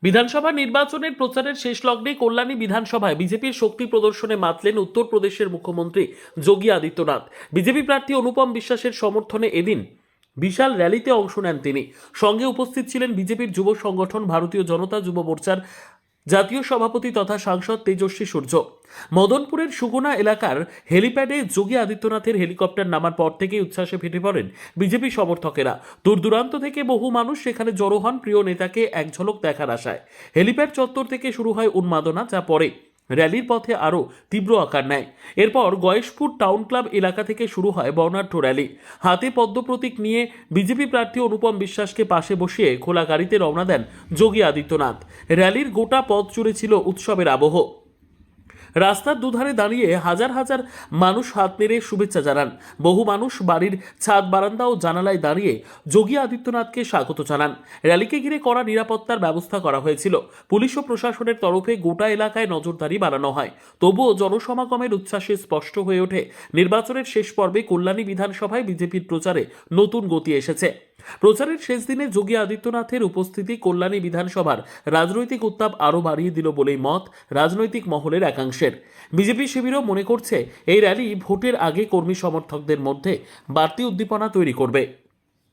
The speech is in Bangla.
বিধানসভা নির্বাচনের প্রচারের শেষ লগ্নে কল্যাণী বিধানসভায় বিজেপির শক্তি প্রদর্শনে মাতলেন উত্তরপ্রদেশের মুখ্যমন্ত্রী যোগী আদিত্যনাথ। বিজেপি প্রার্থী অনুপম বিশ্বাসের সমর্থনে এদিন বিশাল র্যালিতে অংশ নেন তিনি। সঙ্গে উপস্থিত ছিলেন বিজেপির যুব সংগঠন ভারতীয় জনতা যুব মোর্চার জাতীয় সভাপতি তথা সাংসদ তেজস্বী সূর্য। মদনপুরের সুগুনা এলাকার হেলিপ্যাডে যোগী আদিত্যনাথের হেলিকপ্টার নামার পর থেকেই উচ্ছ্বাসে ফেটে পড়েন বিজেপি সমর্থকেরা। দূর দূরান্ত থেকে বহু মানুষ সেখানে জড়ো হন প্রিয় নেতাকে এক ঝলক দেখার আশায়। হেলিপ্যাড চত্বর থেকে শুরু হয় উন্মাদনা, যা পরে র্যালির পথে আরও তীব্র আকার নেয়। এরপর গয়েশপুর টাউন ক্লাব এলাকা থেকে শুরু হয় বর্ণাঢ্য র্যালি। হাতে পদ্ম প্রতীক নিয়ে বিজেপি প্রার্থী অনুপম বিশ্বাসকে পাশে বসিয়ে খোলা গাড়িতে রওনা দেন যোগী আদিত্যনাথ। র্যালির গোটা পথ জুড়ে ছিল উৎসবের আবহ। রাস্তার দুধারে দাঁড়িয়ে হাজার হাজার মানুষ হাত নেড়ে শুভেচ্ছা জানান। বহু মানুষ বাড়ির ছাদ, বারান্দা ও জানালায় দাঁড়িয়ে যোগী আদিত্যনাথকে স্বাগত জানান। র্যালিকে ঘিরে কড়া নিরাপত্তার ব্যবস্থা করা হয়েছিল। পুলিশ ও প্রশাসনের তরফে গোটা এলাকায় নজরদারি বাড়ানো হয়। তবুও জনসমাগমের উচ্ছ্বাসে স্পষ্ট হয়ে ওঠে নির্বাচনের শেষ পর্বে কল্যাণী বিধানসভায় বিজেপির প্রচারে নতুন গতি এসেছে। প্রচারের শেষ দিনে যোগী আদিত্যনাথের উপস্থিতি কল্যাণী বিধানসভার রাজনৈতিক উত্তাপ আরও বাড়িয়ে দিল বলেই মত রাজনৈতিক মহলের একাংশের। বিজেপি শিবিরও মনে করছে এই র্যালি ভোটের আগে কর্মী সমর্থকদের মধ্যে বাড়তি উদ্দীপনা তৈরি করবে।